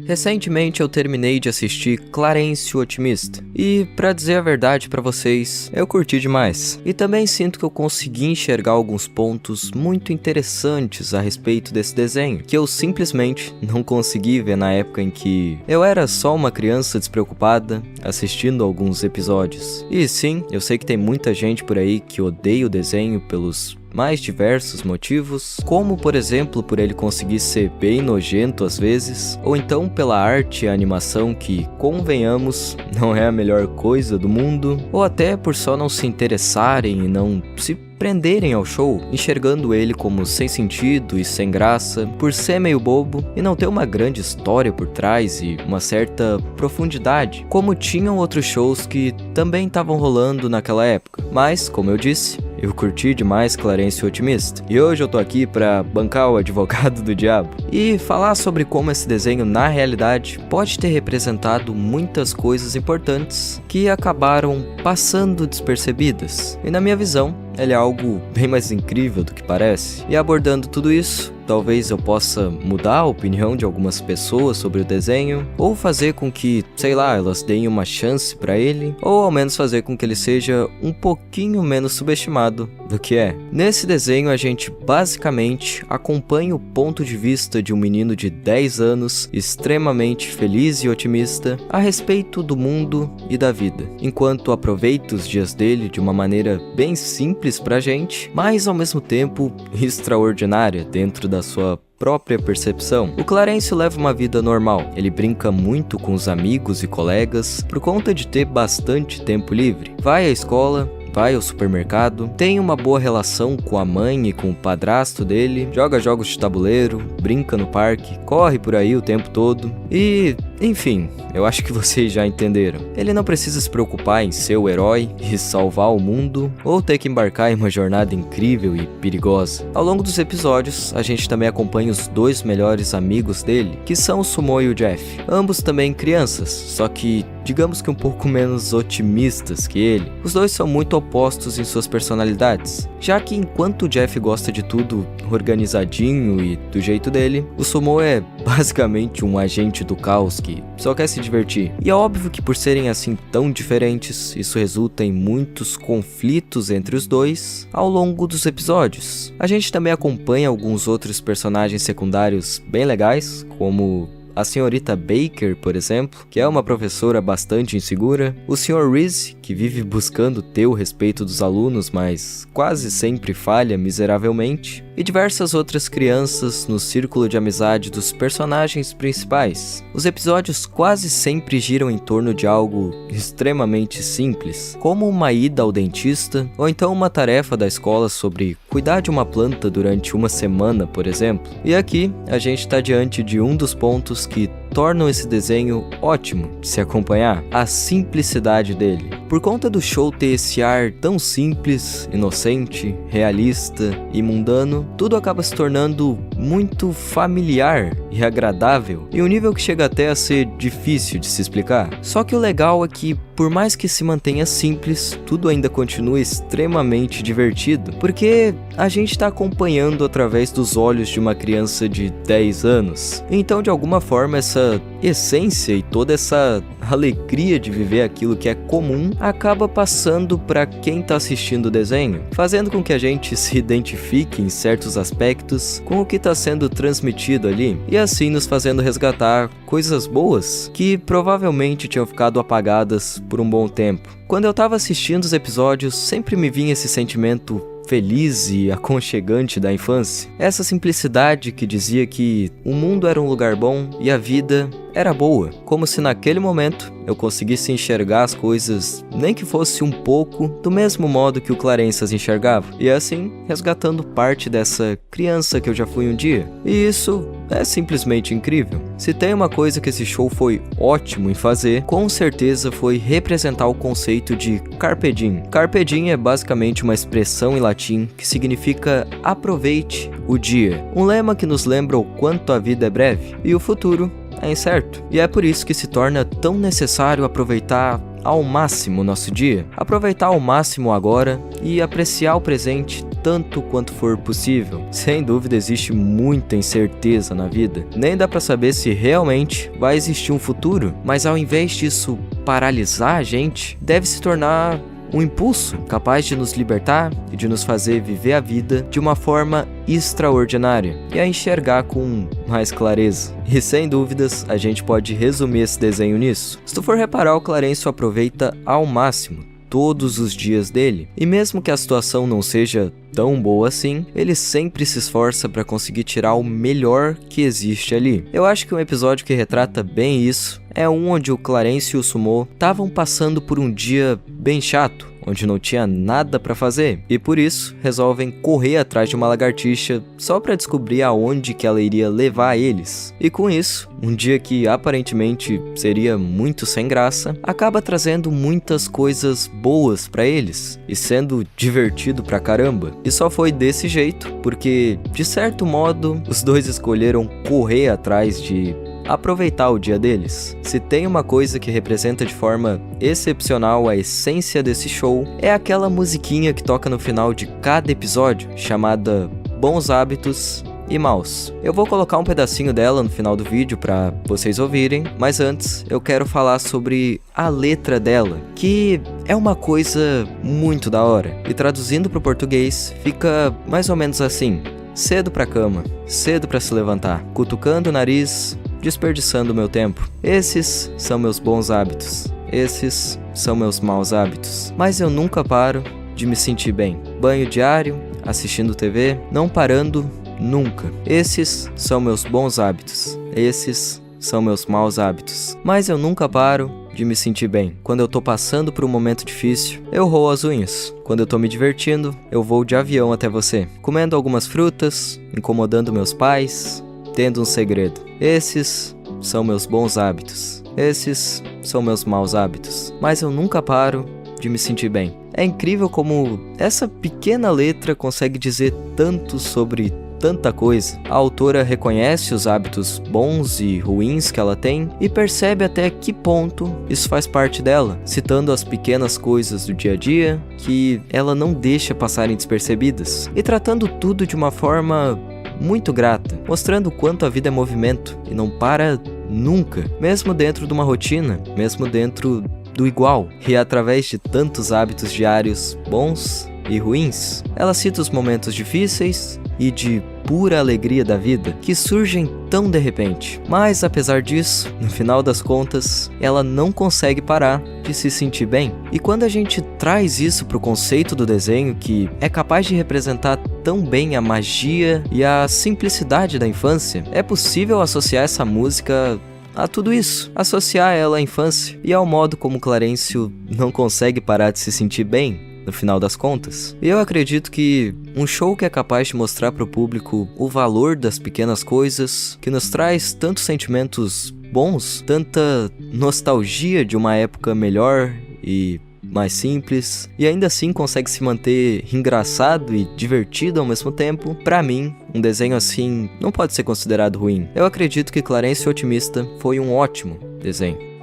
Recentemente eu terminei de assistir Clarence o Otimista, e pra dizer a verdade pra vocês, eu curti demais. E também sinto que eu consegui enxergar alguns pontos muito interessantes a respeito desse desenho, que eu simplesmente não consegui ver na época em que eu era só uma criança despreocupada assistindo alguns episódios. E sim, eu sei que tem muita gente por aí que odeia o desenho pelos mais diversos motivos, como por exemplo por ele conseguir ser bem nojento às vezes, ou então pela arte e animação que, convenhamos, não é a melhor coisa do mundo, ou até por só não se interessarem e não se prenderem ao show, enxergando ele como sem sentido e sem graça, por ser meio bobo e não ter uma grande história por trás e uma certa profundidade, como tinham outros shows que também estavam rolando naquela época. Mas, como eu disse, eu curti demais Clarence o Otimista, e hoje eu tô aqui pra bancar o advogado do diabo e falar sobre como esse desenho na realidade pode ter representado muitas coisas importantes que acabaram passando despercebidas, e na minha visão ele é algo bem mais incrível do que parece. E abordando tudo isso, talvez eu possa mudar a opinião de algumas pessoas sobre o desenho, ou fazer com que, sei lá, elas deem uma chance pra ele, ou ao menos fazer com que ele seja um pouquinho menos subestimado do que é. Nesse desenho a gente basicamente acompanha o ponto de vista de um menino de 10 anos, extremamente feliz e otimista a respeito do mundo e da vida, enquanto aproveita os dias dele de uma maneira bem simples pra gente, mas ao mesmo tempo extraordinária dentro da sua própria percepção. O Clarence leva uma vida normal, ele brinca muito com os amigos e colegas por conta de ter bastante tempo livre, vai à escola, vai ao supermercado, tem uma boa relação com a mãe e com o padrasto dele, joga jogos de tabuleiro, brinca no parque, corre por aí o tempo todo e, enfim, eu acho que vocês já entenderam. Ele não precisa se preocupar em ser o herói e salvar o mundo, ou ter que embarcar em uma jornada incrível e perigosa. Ao longo dos episódios, a gente também acompanha os dois melhores amigos dele, que são o Sumo e o Jeff. Ambos também crianças, só que digamos que um pouco menos otimistas que ele. Os dois são muito opostos em suas personalidades, já que enquanto o Jeff gosta de tudo organizadinho e do jeito dele, o Sumo é basicamente um agente do caos que só quer se divertir. E é óbvio que por serem assim tão diferentes, isso resulta em muitos conflitos entre os dois ao longo dos episódios. A gente também acompanha alguns outros personagens secundários bem legais, como a senhorita Baker, por exemplo, que é uma professora bastante insegura, o Sr. Reese, que vive buscando ter o respeito dos alunos, mas quase sempre falha miseravelmente, e diversas outras crianças no círculo de amizade dos personagens principais. Os episódios quase sempre giram em torno de algo extremamente simples, como uma ida ao dentista, ou então uma tarefa da escola sobre cuidar de uma planta durante uma semana, por exemplo. E aqui, a gente está diante de um dos pontos que tornam esse desenho ótimo de se acompanhar, a simplicidade dele. Por conta do show ter esse ar tão simples, inocente, realista e mundano, tudo acaba se tornando muito familiar e agradável, em um nível que chega até a ser difícil de se explicar. Só que o legal é que, por mais que se mantenha simples, tudo ainda continua extremamente divertido, porque a gente está acompanhando através dos olhos de uma criança de 10 anos. Então, de alguma forma, essa essência e toda essa alegria de viver aquilo que é comum acaba passando para quem está assistindo o desenho, fazendo com que a gente se identifique em certos aspectos com o que está sendo transmitido ali, e assim nos fazendo resgatar coisas boas que provavelmente tinham ficado apagadas por um bom tempo. Quando eu estava assistindo os episódios, sempre me vinha esse sentimento feliz e aconchegante da infância. Essa simplicidade que dizia que o mundo era um lugar bom e a vida era boa, como se naquele momento eu conseguisse enxergar as coisas, nem que fosse um pouco, do mesmo modo que o Clarence as enxergava, e assim resgatando parte dessa criança que eu já fui um dia. E isso é simplesmente incrível. Se tem uma coisa que esse show foi ótimo em fazer, com certeza foi representar o conceito de Carpe Diem. Carpe Diem é basicamente uma expressão em latim que significa aproveite o dia, um lema que nos lembra o quanto a vida é breve e o futuro é incerto, e é por isso que se torna tão necessário aproveitar ao máximo o nosso dia, aproveitar ao máximo agora e apreciar o presente tanto quanto for possível. Sem dúvida existe muita incerteza na vida, nem dá pra saber se realmente vai existir um futuro, mas ao invés disso paralisar a gente, deve se tornar um impulso capaz de nos libertar e de nos fazer viver a vida de uma forma extraordinária e a enxergar com mais clareza. E sem dúvidas, a gente pode resumir esse desenho nisso. Se tu for reparar, o Clarencio aproveita ao máximo todos os dias dele, e mesmo que a situação não seja tão boa assim, ele sempre se esforça para conseguir tirar o melhor que existe ali. Eu acho que um episódio que retrata bem isso é um onde o Clarencio e o Sumo estavam passando por um dia bem chato, onde não tinha nada para fazer, e por isso resolvem correr atrás de uma lagartixa só para descobrir aonde que ela iria levar eles. E com isso, um dia que aparentemente seria muito sem graça, acaba trazendo muitas coisas boas para eles e sendo divertido pra caramba. E só foi desse jeito porque, de certo modo, os dois escolheram correr atrás de aproveitar o dia deles. Se tem uma coisa que representa de forma excepcional a essência desse show, é aquela musiquinha que toca no final de cada episódio, chamada Bons Hábitos e Maus. Eu vou colocar um pedacinho dela no final do vídeo para vocês ouvirem, mas antes eu quero falar sobre a letra dela, que é uma coisa muito da hora. E traduzindo para o português, fica mais ou menos assim: cedo pra cama, cedo pra se levantar, cutucando o nariz, desperdiçando meu tempo. Esses são meus bons hábitos, esses são meus maus hábitos. Mas eu nunca paro de me sentir bem. Banho diário, assistindo TV, não parando nunca. Esses são meus bons hábitos, esses são meus maus hábitos. Mas eu nunca paro de me sentir bem. Quando eu tô passando por um momento difícil, eu roo as unhas. Quando eu tô me divertindo, eu vou de avião até você, comendo algumas frutas, incomodando meus pais, tendo um segredo. Esses são meus bons hábitos, esses são meus maus hábitos. Mas eu nunca paro de me sentir bem. É incrível como essa pequena letra consegue dizer tanto sobre tanta coisa. A autora reconhece os hábitos bons e ruins que ela tem e percebe até que ponto isso faz parte dela, citando as pequenas coisas do dia a dia que ela não deixa passarem despercebidas e tratando tudo de uma forma muito grata, mostrando o quanto a vida é movimento e não para nunca, mesmo dentro de uma rotina, mesmo dentro do igual. E através de tantos hábitos diários bons e ruins, ela cita os momentos difíceis e de pura alegria da vida que surgem tão de repente. Mas apesar disso, no final das contas, ela não consegue parar de se sentir bem. E quando a gente traz isso pro conceito do desenho, que é capaz de representar tão bem a magia e a simplicidade da infância, é possível associar essa música a tudo isso, associar ela à infância e ao modo como Clarencio não consegue parar de se sentir bem no final das contas. E eu acredito que um show que é capaz de mostrar pro público o valor das pequenas coisas, que nos traz tantos sentimentos bons, tanta nostalgia de uma época melhor e mais simples, e ainda assim consegue se manter engraçado e divertido ao mesmo tempo, pra mim, um desenho assim não pode ser considerado ruim. Eu acredito que Clarencio Otimista foi um ótimo desenho.